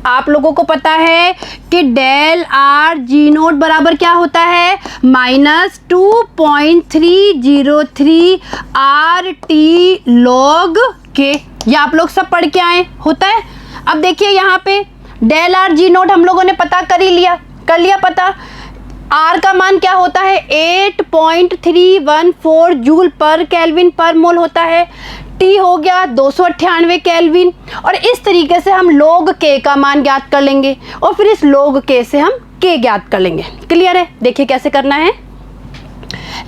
आप लोगों को पता है कि डेल आर जी नोट बराबर क्या होता है -2.303 RT log K। ये आप लोग सब पढ़ के आए होता है। अब देखिए यहाँ पे डेल आर जी नोट हम लोगों ने पता कर लिया पता। आर का मान क्या होता है 8.314 जूल पर केल्विन पर मोल होता है। टी हो गया 298 केल्विन। और इस तरीके से हम log K का मान ज्ञात कर लेंगे और फिर इस log K से हम K ज्ञात कर लेंगे। क्लियर है। देखिए कैसे करना है।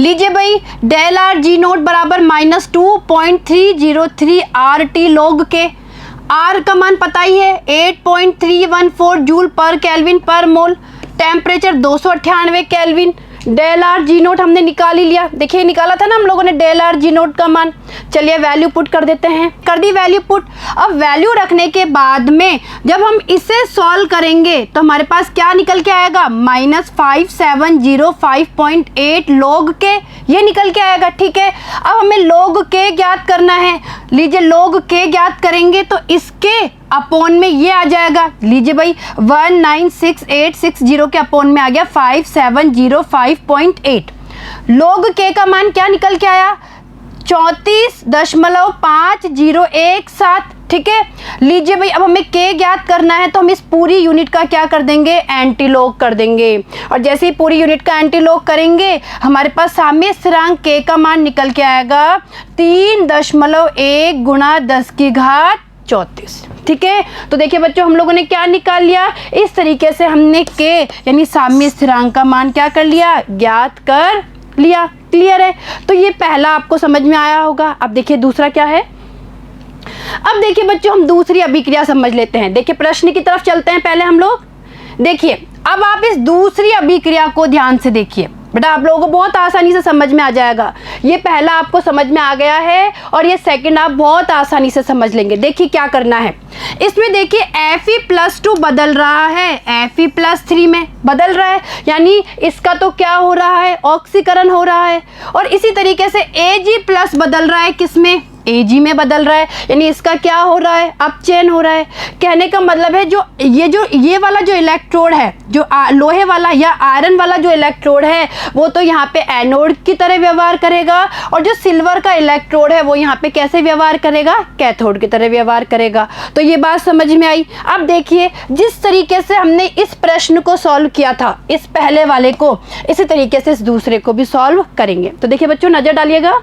लीजिए भाई डेल आर जी नोट बराबर -2.303 RT log K। आर का मान पता ही है 8.314 जूल पर केल्विन पर mole, temperature 298 kelvin. Del R G naught हमने निकाल ही लिया। देखिए निकाला था ना हम लोगों ने डेल आर जी नोट का मान। चलिए वैल्यू पुट कर देते हैं। कर दी वैल्यू पुट। अब वैल्यू रखने के बाद में जब हम इसे सॉल्व करेंगे तो हमारे पास क्या निकल के आएगा -5705.8 log K, ये निकल के आएगा। ठीक है। अब हमें log K ज्ञात करना है। लीजिए log K ज्ञात करेंगे तो इसके अपोन में ये आ जाएगा। लीजिए भाई 196860 के अपोन में आ गया 5705.8। log K का मान क्या निकल के आया 34.5017। ठीक है। लीजिए भाई अब हमें K ज्ञात करना है तो हम इस पूरी यूनिट का क्या कर देंगे एंटी लॉग कर देंगे। और जैसे ही पूरी यूनिट का एंटी लॉग करेंगे हमारे पास साम्य स्थिरांक K का मान निकल के आएगा 3.1 गुणा 10 की घात 34। ठीक है। तो देखिए बच्चों हम लोगों ने क्या निकाल लिया, इस तरीके से हमने K यानी साम्य स्थिरांक का मान क्या कर लिया ज्ञात कर लिया। क्लियर है। तो ये पहला आपको समझ में आया होगा। अब देखिए दूसरा क्या है। अब देखिए बच्चों हम दूसरी अभिक्रिया समझ लेते हैं। देखिए प्रश्न की तरफ चलते हैं पहले हम लोग। देखिए अब आप इस दूसरी अभिक्रिया को ध्यान से देखिए। बेटा आप लोगों को बहुत आसानी से समझ में आ जाएगा। ये पहला आपको समझ में आ गया है और ये सेकंड आप बहुत आसानी से समझ लेंगे। देखिए क्या करना है, इसमें देखिए Fe+2 बदल रहा है Fe+3 में बदल रहा है, यानी इसका तो क्या हो रहा है, ऑक्सीकरण हो रहा है। और इसी तरीके से Ag+ बदल रहा है, किसमें, Ag में बदल रहा है, यानी इसका क्या हो रहा है, अपचयन हो रहा है। कहने का मतलब है ये वाला जो इलेक्ट्रोड है, जो लोहे वाला या आयरन वाला जो इलेक्ट्रोड है वो तो यहाँ पे एनोड की तरह व्यवहार करेगा, और जो सिल्वर का इलेक्ट्रोड है वो यहाँ पे कैसे व्यवहार करेगा, कैथोड की तरह व्यवहार करेगा। तो ये बात समझ में आई। अब देखिए जिस तरीके से हमने इस प्रश्न को सॉल्व किया था, इस पहले वाले को, इसी तरीके से इस दूसरे को भी सॉल्व करेंगे। तो देखिए बच्चों नजर डालिएगा,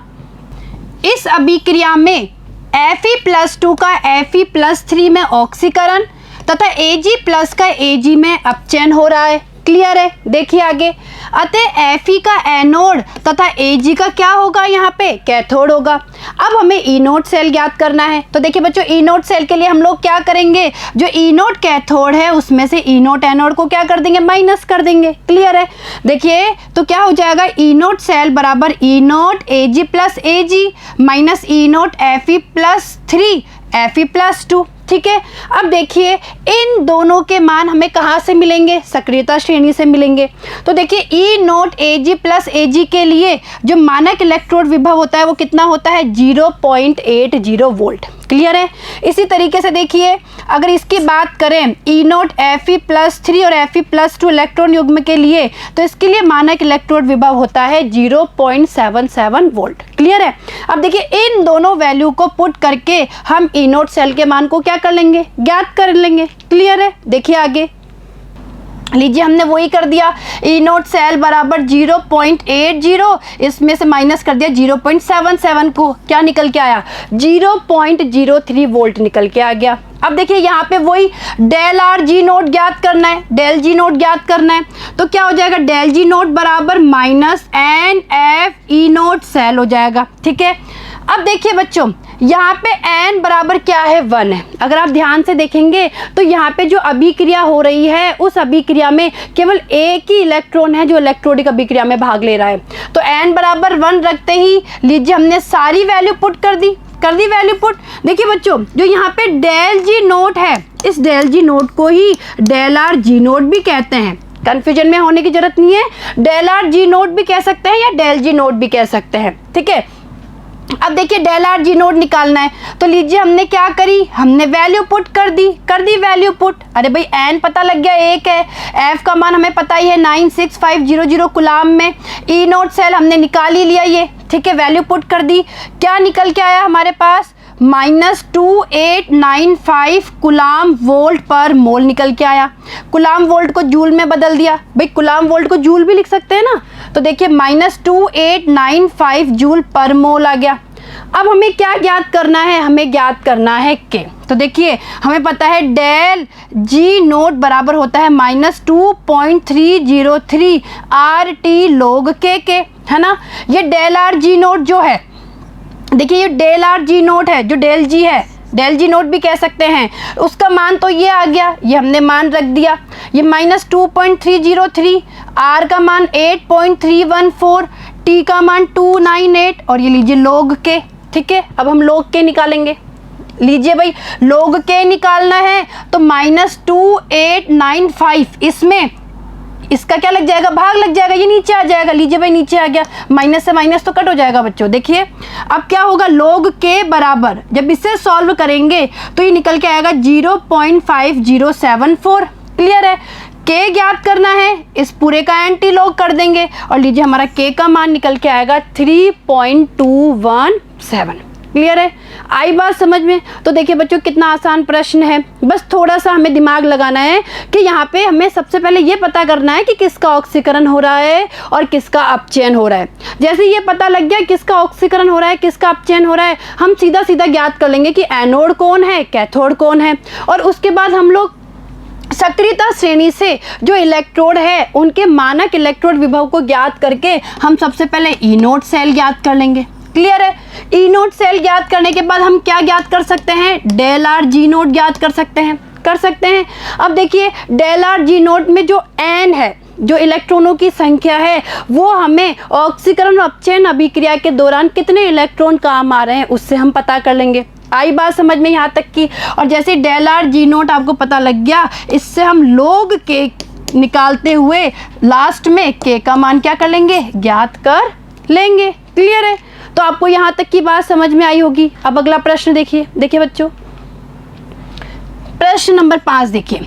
इस अभिक्रिया में Fe+2 का Fe+3 में ऑक्सीकरण तथा Ag+ का Ag में अपचयन हो रहा है। क्लियर है, देखिए आगे। अतः Fe का एनोड तथा Ag का क्या होगा, यहाँ पे कैथोड होगा। अब हमें ई नोड सेल ज्ञात करना है। तो देखिए बच्चों ई नोड सेल के लिए हम लोग क्या करेंगे, जो ई नोड कैथोड है उसमें से ई नोड एनोड को क्या कर देंगे, माइनस कर देंगे। क्लियर है, देखिए तो क्या हो जाएगा, ई नोड सेल बराबर ई नोड Ag+Ag माइनस ई नोड Fe+3 Fe+2। ठीक है, अब देखिए इन दोनों के मान हमें कहाँ से मिलेंगे, सक्रियता श्रेणी से मिलेंगे। तो देखिए ई नोट Ag+Ag के लिए जो मानक इलेक्ट्रोड विभव होता है वो कितना होता है, 0.80 वोल्ट। क्लियर है, इसी तरीके से देखिए अगर इसकी बात करें ई नोट Fe+3 और Fe+2 इलेक्ट्रॉन युग्म के लिए, तो इसके लिए मानक इलेक्ट्रोड विभव होता है 0.77 वोल्ट। क्लियर है, अब देखिए इन दोनों वैल्यू को पुट करके हम ई नोट सेल के मान को क्या कर लेंगे, ज्ञात कर लेंगे। क्लियर है, देखिए आगे लीजिए हमने वही कर दिया, ई नोट सेल बराबर 0.80, इसमें से माइनस कर दिया 0.77 को, क्या निकल के आया, 0.03 वोल्ट निकल के आ गया। अब देखिए यहाँ पे वही डेल आर जी नोट ज्ञात करना है, डेल जी नोट ज्ञात करना है। तो क्या हो जाएगा, डेल जी नोट बराबर माइनस NF ई नोट सेल हो जाएगा। ठीक है, अब देखिए बच्चों यहाँ पे n बराबर क्या है, 1 है। अगर आप ध्यान से देखेंगे तो यहाँ पे जो अभिक्रिया हो रही है उस अभिक्रिया में केवल एक ही इलेक्ट्रॉन है जो इलेक्ट्रोडिक अभिक्रिया में भाग ले रहा है। तो n बराबर 1 रखते ही लीजिए हमने सारी वैल्यू पुट कर दी वैल्यू पुट। देखिए बच्चों जो यहाँ पे डेल जी नोट है, इस डेल जी नोट को ही डेल आर जी नोट भी कहते हैं, कंफ्यूजन में होने की जरूरत नहीं है। डेल आर जी नोट भी कह सकते हैं या डेल जी नोट भी कह सकते हैं। ठीक है, अब देखिए डेल आर जी नोट निकालना है, तो लीजिए हमने क्या करी, हमने वैल्यू पुट कर दी वैल्यू पुट। अरे भाई n पता लग गया 1 है, f का मान हमें पता ही है 96500 कुलाम में, ई नोट सेल हमने निकाल ही लिया ये। ठीक है, वैल्यू पुट कर दी, क्या निकल के आया हमारे पास, -2895 कुलाम वोल्ट पर मोल निकल के आया। कुलाम वोल्ट को जूल में बदल दिया, भाई कुलाम वोल्ट को जूल भी लिख सकते हैं ना, तो देखिए -2895 जूल पर मोल आ गया। अब हमें क्या ज्ञात करना है, हमें ज्ञात करना है के। तो देखिए हमें पता है डेल जी नोट बराबर होता है -2.303 RT log K के, है ना। ये डेल आर जी नोट जो है, देखिए ये डेल आर जी नोट है, जो डेल जी है, डेल जी नोट भी कह सकते हैं, उसका मान तो ये आ गया, ये हमने मान रख दिया। ये -2.303, R का मान 8.314, T का मान 298 और ये लीजिए log K। ठीक है, अब हम log K निकालेंगे। लीजिए भाई log K निकालना है तो -2895, इसमें इसका क्या लग जाएगा, भाग लग जाएगा, ये नीचे आ जाएगा। लीजिए भाई नीचे आ गया, माइनस से माइनस तो कट हो जाएगा बच्चों। देखिए अब क्या होगा, log K बराबर, जब इसे सॉल्व करेंगे तो ये निकल के आएगा 0.5074। क्लियर है, K ज्ञात करना है, इस पूरे का एंटी लॉग कर देंगे और लीजिए हमारा K का मान निकल के आएगा 3.217। क्लियर है, आई बात समझ में। तो देखिए बच्चों कितना आसान प्रश्न है, बस थोड़ा सा हमें दिमाग लगाना है कि यहाँ पे हमें सबसे पहले ये पता करना है कि किसका ऑक्सीकरण हो रहा है और किसका अपचयन हो रहा है। जैसे ये पता लग गया किसका ऑक्सीकरण हो रहा है, किसका अपचयन हो रहा है, हम सीधा सीधा ज्ञात कर लेंगे कि एनोड कौन है, कैथोड कौन है। और उसके बाद हम लोग सक्रियता श्रेणी से जो इलेक्ट्रोड है उनके मानक इलेक्ट्रोड विभव को ज्ञात करके हम सबसे पहले ई नोड सेल ज्ञात कर लेंगे। क्लियर है, ई नोड सेल ज्ञात करने के बाद हम क्या ज्ञात कर सकते हैं, डेल आर जी नोड ज्ञात कर सकते हैं। अब देखिए डेल आर जी नोड में जो एन है, जो इलेक्ट्रॉनों की संख्या है वो हमें ऑक्सीकरण और अपचयन अभिक्रिया के दौरान कितने इलेक्ट्रॉन काम आ रहे हैं उससे हम पता कर लेंगे। आई बात समझ में यहाँ तक की। और जैसे डेल आर जी नोट आपको पता लग गया, इससे हम लोग के निकालते हुए लास्ट में के का मान क्या कर लेंगे, ज्ञात कर लेंगे। क्लियर है? तो आपको यहाँ तक की बात समझ में आई होगी। अब अगला प्रश्न देखिए बच्चों, प्रश्न नंबर 5 देखिए।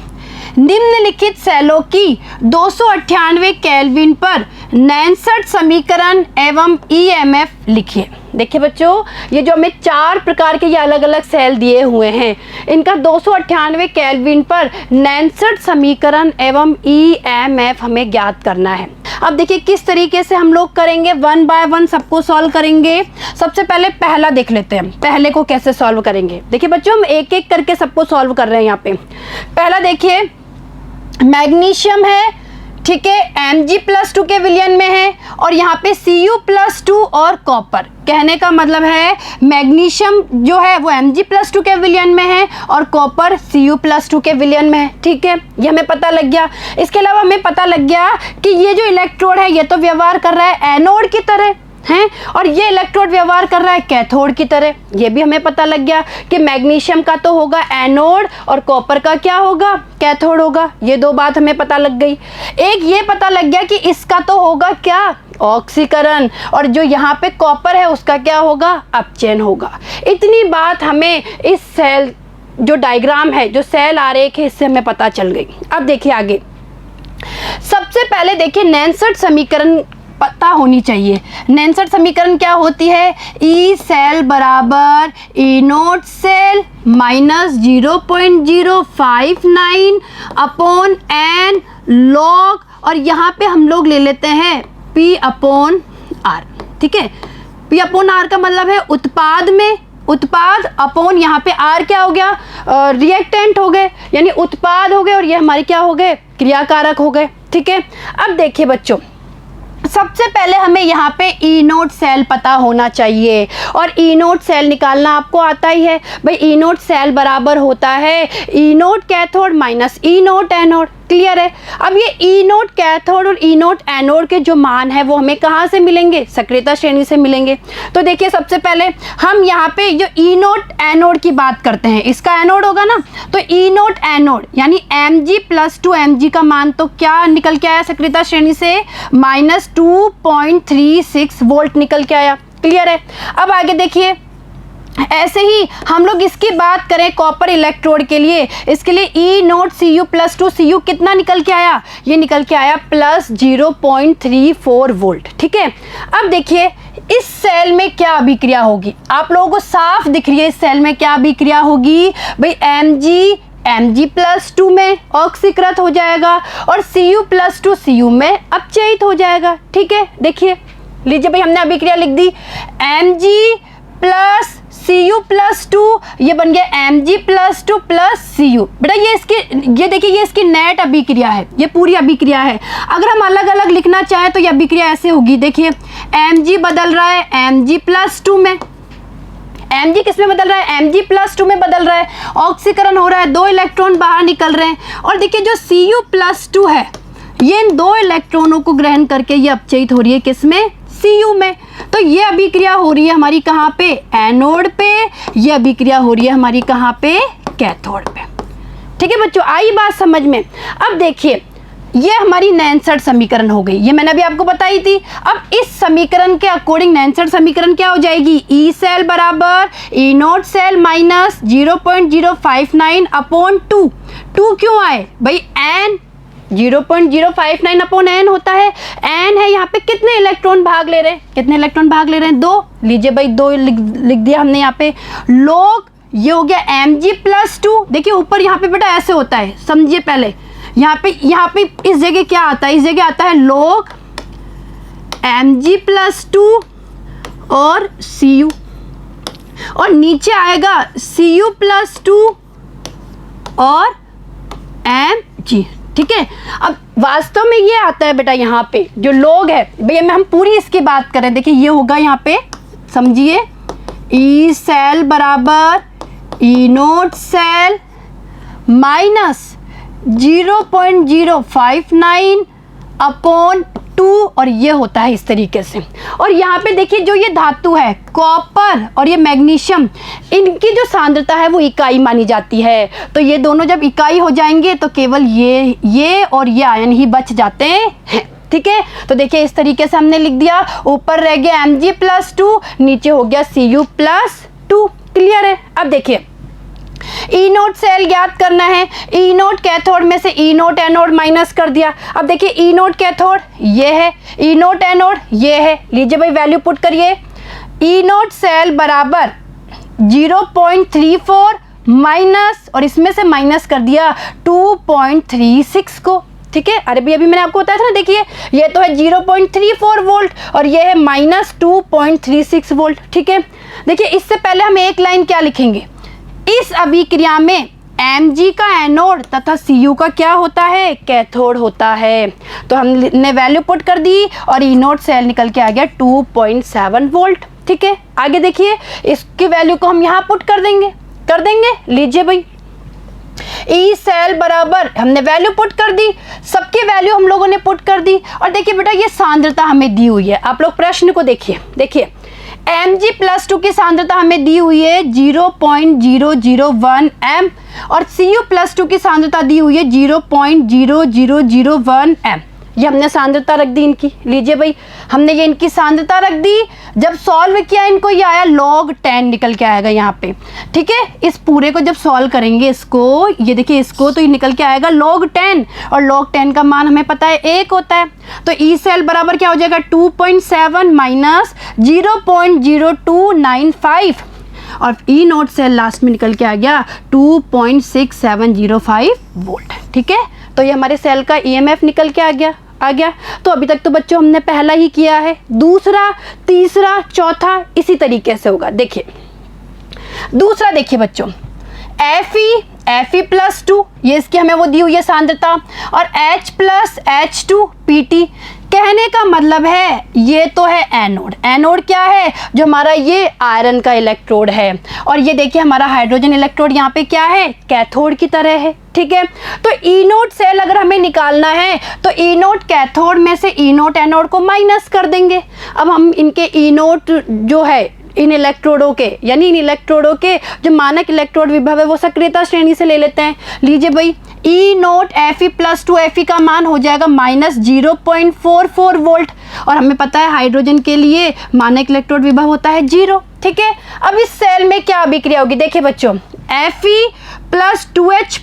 निम्नलिखित सेलों की 298 केल्विन पर नैनसट समीकरण एवं ईएमएफ लिखिए। देखिए बच्चों, ये जो हमें 4 प्रकार के ये अलग अलग सेल दिए हुए हैं, इनका 298 केल्विन पर नैनसट समीकरण एवं ईएमएफ हमें ज्ञात करना है। अब देखिए किस तरीके से हम लोग करेंगे, 1 बाय 1 सबको सॉल्व करेंगे। सबसे पहले पहला देख लेते हैं, पहले को कैसे सॉल्व करेंगे। देखिए बच्चों, हम एक एक करके सबको सॉल्व कर रहे हैं। यहाँ पे पहला देखिए, मैग्नीशियम है, ठीक है, Mg+2 के विलयन में है, और यहाँ पे Cu+2 और कॉपर। कहने का मतलब है मैग्नीशियम जो है वो Mg+2 के विलयन में है और कॉपर Cu+2 के विलयन में है। ठीक है, ये हमें पता लग गया। इसके अलावा हमें पता लग गया कि ये जो इलेक्ट्रोड है ये तो व्यवहार कर रहा है एनोड की तरह हैं, और ये इलेक्ट्रोड व्यवहार कर रहा है कैथोड की तरह। ये भी हमें पता लग गया कि मैग्नीशियम का तो होगा एनोड और कॉपर का क्या होगा, कैथोड होगा। ये 2 बात हमें पता लग गई। एक ये पता लग गया कि इसका तो होगा क्या, ऑक्सीकरण, और जो यहाँ पे कॉपर है उसका क्या होगा, अपचयन होगा। इतनी बात हमें इस सेल जो डायग्राम है, जो सेल आरेख है, इससे हमें पता चल गई। अब देखिए आगे, सबसे पहले देखिए नैनसट समीकरण पता होनी चाहिए। नैनसट समीकरण क्या होती है, ई सेल बराबर E naught cell minus 0.059 upon N log, और यहाँ पे हम लोग ले लेते हैं पी अपॉन आर। ठीक है, पी अपॉन आर का मतलब है उत्पाद में उत्पाद अपॉन यहाँ पे आर क्या हो गया, रिएक्टेंट हो गए, यानी उत्पाद हो गए, और ये हमारे क्या हो गए, क्रियाकारक हो गए। ठीक है, अब देखिए बच्चों, सबसे पहले हमें यहाँ पे ई नोट सेल पता होना चाहिए, और ई नोट सेल निकालना आपको आता ही है भाई। ई नोट सेल बराबर होता है ई नोट कैथोड माइनस ई नोट एनोड। क्लियर है? अब ये ई नोट कैथोड और ई नोट एनोड के जो मान है वो हमें कहाँ से मिलेंगे, सक्रियता श्रेणी से मिलेंगे। तो देखिए सबसे पहले हम यहाँ पे जो ई नोट एनोड की बात करते हैं, इसका एनोड होगा ना, तो ई नोट एनोड यानी Mg+2 Mg का मान तो क्या निकल के आया सक्रियता श्रेणी से, -2.36 वोल्ट निकल के आया। क्लियर है? अब आगे देखिए, ऐसे ही हम लोग इसकी बात करें कॉपर इलेक्ट्रोड के लिए, इसके लिए ई नोट Cu+2 Cu कितना निकल के आया, ये निकल के आया +0.34 वोल्ट। ठीक है, अब देखिए इस सेल में क्या अभिक्रिया होगी, आप लोगों को साफ दिख रही है इस सेल में क्या अभिक्रिया होगी भाई। Mg+2 में ऑक्सीकृत हो जाएगा और Cu+2 Cu में अपचयित हो जाएगा। ठीक है, देखिए लीजिए भाई, हमने अभिक्रिया लिख दी, Mg+Cu+2, ये बन गया Mg+2 Cu। बेटा ये देखिए, ये इसकी नेट अभिक्रिया है, ये पूरी अभिक्रिया है। अगर हम अलग अलग लिखना चाहें तो ये अभिक्रिया ऐसे होगी। देखिए Mg बदल रहा है Mg+2 में, Mg किस में बदल रहा है, Mg+2 में बदल रहा है, ऑक्सीकरण हो रहा है, 2 इलेक्ट्रॉन बाहर निकल रहे हैं, और देखिए जो Cu+2 है ये इन 2 इलेक्ट्रॉनों को ग्रहण करके ये अपचयित हो रही है किसमें, Cu में। तो ये अभिक्रिया हो रही है हमारी कहाँ पे, एनोड पे, ये अभिक्रिया हो रही है हमारी कहाँ पे, कैथोड पे। ठीक है बच्चों, आई बात समझ में। अब देखिए ये हमारी नैनसट समीकरण हो गई, ये मैंने अभी आपको बताई थी। अब इस समीकरण के अकॉर्डिंग नैनसट समीकरण क्या हो जाएगी, ई सेल बराबर E naught cell minus 0.059 upon 2। 2 क्यों आए भाई, एन 0.059 अपॉन एन होता है, एन है यहाँ पे कितने इलेक्ट्रॉन भाग ले रहे हैं, कितने इलेक्ट्रॉन भाग ले रहे हैं, 2। लीजिए भाई 2 लिख दिया हमने यहाँ पे, लॉग ये हो गया Mg+2। देखिए ऊपर यहाँ पे बेटा ऐसे होता है, समझिए पहले, यहाँ पे इस जगह क्या आता है, इस जगह आता है log Mg+2 और Cu, और नीचे आएगा Cu+2 और Mg। ठीक है, अब वास्तव में ये आता है बेटा यहाँ पे जो log है भैया, मैं हम पूरी इसकी बात करें, देखिए ये होगा यहाँ पे, समझिए ई सेल बराबर E naught cell minus 0.059 upon 2 और ये होता है इस तरीके से। और यहाँ पे देखिए जो ये धातु है कॉपर और ये मैग्नीशियम, इनकी जो सांद्रता है वो इकाई मानी जाती है। तो ये दोनों जब इकाई हो जाएंगे तो केवल ये और ये आयन ही बच जाते हैं। ठीक है, तो देखिए इस तरीके से हमने लिख दिया। ऊपर रह गया Mg+2, नीचे हो गया Cu+2। क्लियर है। अब देखिए ई नोट सेल ज्ञात करना है। ई नोट कैथोड में से ई नोट एनोड माइनस कर दिया। अब देखिए ई नोट कैथोड ये है, ई नोट एनोड ये है। लीजिए भाई वैल्यू पुट करिए। ई नोट सेल बराबर 0.34 माइनस, और इसमें से माइनस कर दिया 2.36 को। ठीक है, अरे भी अभी मैंने आपको बताया था ना, देखिए ये तो है 0.34 वोल्ट और ये है माइनस 2.36 वोल्ट। ठीक है, देखिए इससे पहले हम एक लाइन क्या लिखेंगे, इस अभिक्रिया में Mg का एनोड तथा Cu का क्या होता है, कैथोड होता है। तो हमने वैल्यू पुट कर दी और ई नोट सेल निकल के आ गया 2.7 वोल्ट। ठीक है, आगे देखिए इसकी वैल्यू को हम यहाँ पुट कर देंगे। लीजिए भाई ई सेल बराबर, हमने वैल्यू पुट कर दी, सबकी वैल्यू हम लोगों ने पुट कर दी। और देखिए बेटा ये सांद्रता हमें दी हुई है। आप लोग प्रश्न को देखिए Mg+2 की सांद्रता हमें दी हुई है 0.001 m और Cu+2 की सांद्रता दी हुई है 0.0001 m। ये हमने सांद्रता रख दी इनकी। लीजिए भाई हमने ये इनकी सांद्रता रख दी। जब सॉल्व किया इनको ये आया log 10 निकल के आएगा यहाँ पे। ठीक है, इस पूरे को जब सॉल्व करेंगे इसको, ये देखिए इसको, तो ये निकल के आएगा log 10 और log 10 का मान हमें पता है 1 होता है। तो ई सेल बराबर क्या हो जाएगा 2.7 माइनस 0.0295 और ई नोट सेल लास्ट में निकल के आ गया 2.6705 वोल्ट। ठीक है, तो ये हमारे सेल का ईएमएफ निकल के आ गया। तो अभी तक तो बच्चों हमने पहला ही किया है, दूसरा, तीसरा, चौथा इसी तरीके से होगा। देखिए दूसरा देखिए बच्चों, Fe+2 ये इसकी हमें वो दी हुई है सांद्रता, और H+H2Pt। कहने का मतलब है ये तो है एनोड क्या है, जो हमारा ये आयरन का इलेक्ट्रोड है, और ये देखिए हमारा हाइड्रोजन इलेक्ट्रोड यहाँ पे क्या है, कैथोड की तरह है। ठीक है, तो ई नोट सेल अगर हमें निकालना है तो ई नोट कैथोड में से ई नोट एनोड को माइनस कर देंगे। अब हम इनके ई नोट जो है इन इलेक्ट्रोडों के, यानी इन इलेक्ट्रोडों के जो मानक इलेक्ट्रोड विभव है वो सक्रियता श्रेणी से ले लेते हैं। लीजिए भाई ई नोट Fe+2 Fe का मान हो जाएगा माइनस 0.44 वोल्ट, और हमें पता है हाइड्रोजन के लिए मानक इलेक्ट्रोड विभव होता है 0। ठीक है, अब इस सेल में क्या अभिक्रिया होगी, देखिए बच्चों Fe+2H+,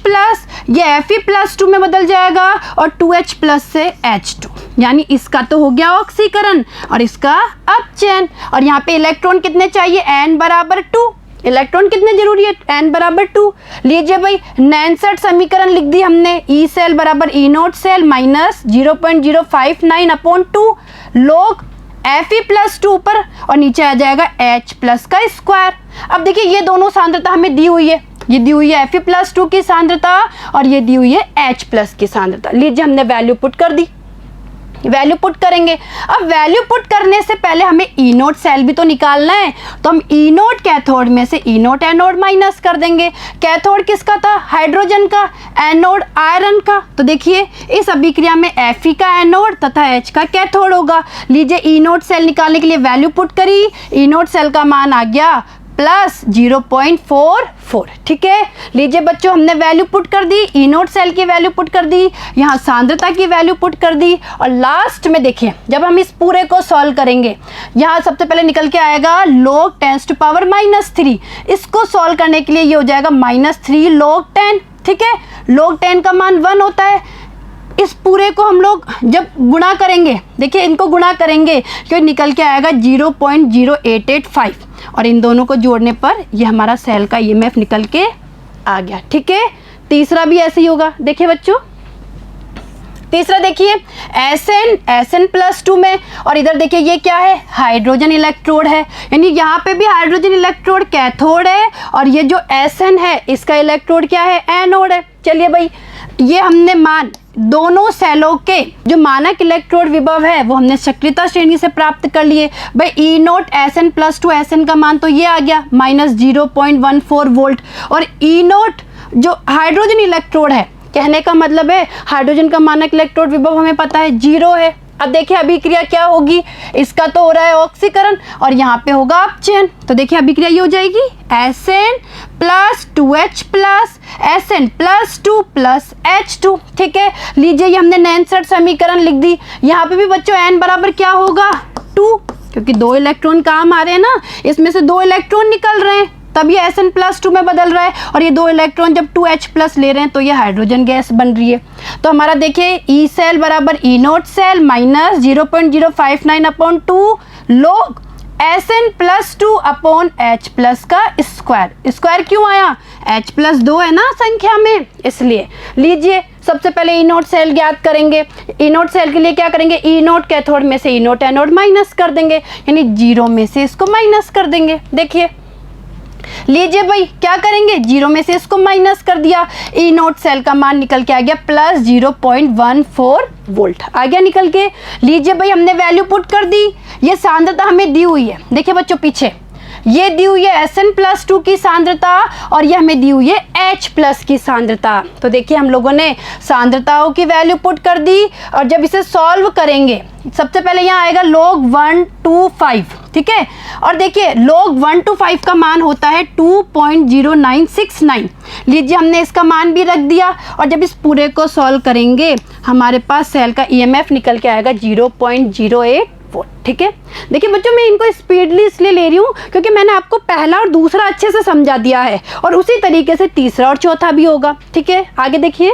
ये Fe+2 में बदल जाएगा और 2H+ से H2, यानी इसका तो हो गया ऑक्सीकरण और इसका अपचयन। और यहाँ पे इलेक्ट्रॉन कितने चाहिए, n बराबर 2। इलेक्ट्रॉन कितने जरूरी है, n बराबर 2। लीजिए भाई नैनसेट समीकरण लिख दी हमने, ई सेल बराबर E naught cell minus 0.059 upon 2 log Fe+2 ऊपर और नीचे आ जाएगा H+ का स्क्वायर। अब देखिए ये दोनों सांद्रता हमें दी हुई है, ये दी हुई है Fe+2 की सांद्रता और ये दी हुई है H+ की सांद्रता। लीजिए हमने वैल्यू पुट कर दी, वैल्यू पुट करेंगे। अब वैल्यू पुट करने से पहले हमें ई नोट सेल भी तो निकालना है, तो हम ई नोट कैथोड में से ई नोट एनोड माइनस कर देंगे। कैथोड किसका था, हाइड्रोजन का, एनोड आयरन का। तो देखिए इस अभिक्रिया में Fe का एनोड तथा H का कैथोड होगा। लीजिए ई नोट सेल निकालने के लिए वैल्यू पुट करी, ई नोट सेल का मान आ गया प्लस 0.44। ठीक है, लीजिए बच्चों हमने वैल्यू पुट कर दी, ई नोट सेल की वैल्यू पुट कर दी, यहाँ सांद्रता की वैल्यू पुट कर दी, और लास्ट में देखिए जब हम इस पूरे को सॉल्व करेंगे, यहाँ सबसे पहले निकल के आएगा log 10⁻³ इसको सॉल्व करने के लिए ये हो जाएगा -3 log 10। ठीक है, log 10 का मान 1 होता है। इस पूरे को हम लोग जब गुणा करेंगे, देखिए इनको गुणा करेंगे क्योंकि निकल के आएगा 0.0885 और इन दोनों को जोड़ने पर ये हमारा सेल का ईएमएफ निकल के आ गया। ठीक है, तीसरा भी ऐसे ही होगा। देखिए बच्चों तीसरा देखिए SN+2 में, और इधर देखिए ये क्या है, हाइड्रोजन इलेक्ट्रोड है, यानी यहाँ पे भी हाइड्रोजन इलेक्ट्रोड कैथोड है और ये जो SN है इसका इलेक्ट्रोड क्या है, एनोड है। चलिए भाई ये हमने मान दोनों सेलों के जो मानक इलेक्ट्रोड विभव है वो हमने सक्रियता श्रेणी से प्राप्त कर लिए। भाई ई नोट SN+2 SN का मान तो ये आ गया -0.14 वोल्ट, और ई नोट जो हाइड्रोजन इलेक्ट्रोड है कहने का मतलब है हाइड्रोजन का मानक इलेक्ट्रोड विभव हमें पता है 0 है। अब देखिए अभिक्रिया क्या होगी, इसका तो हो रहा है ऑक्सीकरण और यहाँ पे होगा अपचयन। तो देखिए अभिक्रिया ये हो जाएगी Sn plus 2H plus Sn plus 2 plus H2। ठीक है, लीजिए ये हमने नैनसर्ट समीकरण लिख दी। यहाँ पे भी बच्चों n बराबर क्या होगा 2, क्योंकि 2 इलेक्ट्रॉन काम आ रहे हैं ना, इसमें से 2 इलेक्ट्रॉन निकल रहे हैं, तब ये Sn प्लस 2 में बदल रहा है और ये 2 इलेक्ट्रॉन जब 2H प्लस ले रहे हैं तो ये हाइड्रोजन गैस बन रही है। तो हमारा देखिए ई सेल बराबर E naught cell minus 0.059 upon 2 log Sn plus 2 upon H plus का स्क्वायर। स्क्वायर क्यों आया, H प्लस 2 है ना संख्या में, इसलिए। लीजिए सबसे पहले ई नोट सेल ज्ञात करेंगे। ई नोट सेल के लिए क्या करेंगे, ई नोट कैथोड में से ई नोट एनोड माइनस कर देंगे, यानी 0 में से इसको माइनस कर देंगे। देखिए लीजिए भाई क्या करेंगे, 0 में से इसको माइनस कर दिया, ई नोट सेल का मान निकल के आ गया प्लस 0.14 वोल्ट आ गया निकल के। लीजिए भाई हमने वैल्यू पुट कर दी, ये सांद्रता हमें दी हुई है। देखिए बच्चों पीछे ये दी हुई है Sn प्लस 2 की सांद्रता और ये हमें दी हुई है H प्लस की सांद्रता। तो देखिए हम लोगों ने सांद्रताओं की वैल्यू पुट कर दी और जब इसे सॉल्व करेंगे सबसे पहले यहाँ आएगा log 1 to 5, ठीक है। और देखिए log 1 to 5 का मान होता है 2.0969। लीजिए हमने इसका मान भी रख दिया और जब इस पूरे को सॉल्व करेंगे हमारे पास सेल का EMF निकल के आएगा 0.08 वोल्ट। ठीक है, देखिए बच्चों मैं इनको स्पीडली इसलिए ले रही हूँ क्योंकि मैंने आपको पहला और दूसरा अच्छे से समझा दिया है और उसी तरीके से तीसरा और चौथा भी होगा। ठीक है, आगे देखिए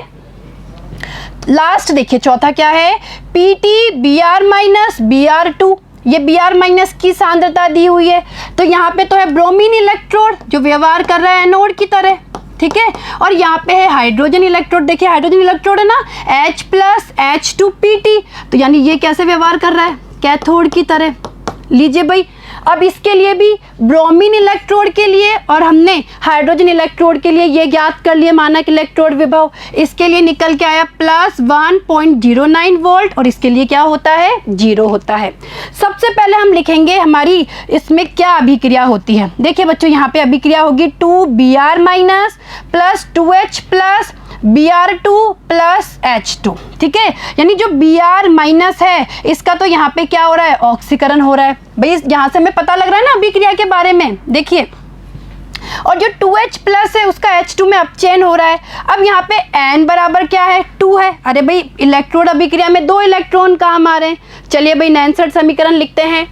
लास्ट देखिए चौथा क्या है, PT Br माइनस Br2। ये Br माइनस की सांद्रता दी हुई है, तो यहाँ पे तो है ब्रोमीन इलेक्ट्रोड जो व्यवहार कर रहा है एनोड की तरह। ठीक है, और यहाँ पे है हाइड्रोजन इलेक्ट्रोड। देखिए हाइड्रोजन इलेक्ट्रोड है ना H प्लस H2PT, तो यानी ये कैसे व्यवहार कर रहा है, कैथोड की तरह। लीजिए भाई अब इसके लिए भी ब्रोमीन इलेक्ट्रोड के लिए और हमने हाइड्रोजन इलेक्ट्रोड के लिए ये ज्ञात कर लिए मानक इलेक्ट्रोड विभव। इसके लिए निकल के आया प्लस 1.09 वोल्ट और इसके लिए क्या होता है 0 होता है। सबसे पहले हम लिखेंगे हमारी इसमें क्या अभिक्रिया होती है। देखिए बच्चों यहाँ पे अभिक्रिया होगी 2Br minus plus 2H plus Br2 plus H2। ठीक है, यानी जो Br माइनस है इसका तो यहाँ पे क्या हो रहा है ऑक्सीकरण हो रहा है। भाई यहाँ से हमें पता लग रहा है ना अभिक्रिया के बारे में। देखिए और जो 2H प्लस है उसका H2 में अपचयन हो रहा है। अब यहाँ पे N बराबर क्या है 2 है। अरे भाई इलेक्ट्रोड अभिक्रिया में 2 इलेक्ट्रॉन काम आ रहे हैं। चलिए भाई नैनसर्ट समीकरण लिखते हैं,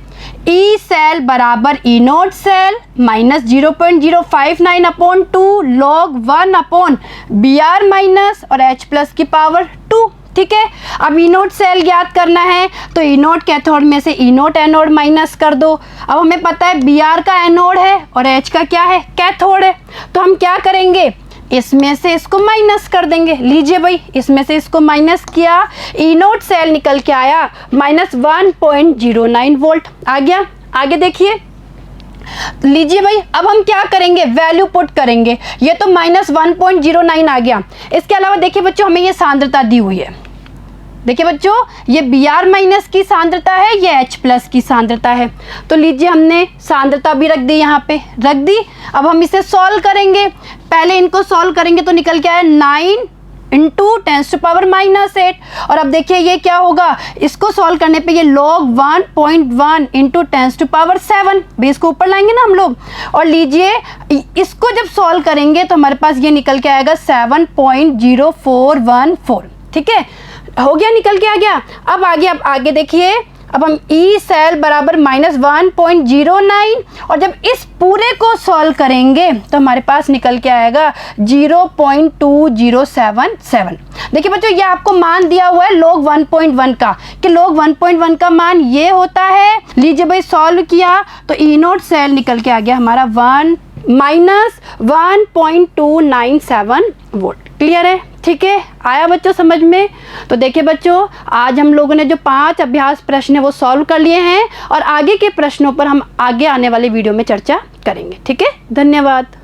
ई सेल बराबर E naught cell minus 0.059 upon 2 log 1 upon Br minus और H प्लस की पावर 2। ठीक है, अब ई नोट सेल ज्ञात करना है तो ई नोट कैथोड में से ई नोट एनोड माइनस कर दो। अब हमें पता है Br का एनोड है और H का क्या है कैथोड है, तो हम क्या करेंगे इसमें से इसको माइनस कर देंगे। लीजिए भाई इसमें से इसको माइनस किया, ई नोट सेल निकल के आया माइनस 1.09 वोल्ट आ गया। आगे देखिए लीजिए भाई अब हम क्या करेंगे वैल्यू पुट करेंगे, ये तो माइनस 1.09 आ गया। इसके अलावा देखिए बच्चों हमें ये सांद्रता दी हुई है। देखिए बच्चों ये Br माइनस की सांद्रता है, ये H प्लस की सांद्रता है। तो लीजिए हमने सांद्रता भी रख दी, यहाँ पे रख दी। अब हम इसे सॉल्व करेंगे, पहले इनको सॉल्व करेंगे तो निकल के आया 9 इंटू 10⁻⁻8। और अब देखिए ये क्या होगा, इसको सॉल्व करने पे ये log 1.1 इंटू 10⁻7, भी इसको ऊपर लाएंगे ना हम लोग। और लीजिए इसको जब सॉल्व करेंगे तो हमारे पास ये निकल के आएगा 7.0414। ठीक है, हो गया निकल के आ गया। अब आगे देखिए, अब हम ई सेल बराबर माइनस 1.09 और जब इस पूरे को सॉल्व करेंगे तो हमारे पास निकल के आएगा 0.2077। देखिए बच्चों ये आपको मान दिया हुआ है log 1.1 का, कि log 1.1 का मान ये होता है। लीजिए भाई सॉल्व किया तो ई नोट सेल निकल के आ गया हमारा माइनस 1.297 वोल्ट। क्लियर है, ठीक है, आया बच्चों समझ में। तो देखिए बच्चों आज हम लोगों ने जो 5 अभ्यास प्रश्न है वो सॉल्व कर लिए हैं और आगे के प्रश्नों पर हम आगे आने वाले वीडियो में चर्चा करेंगे। ठीक है, धन्यवाद।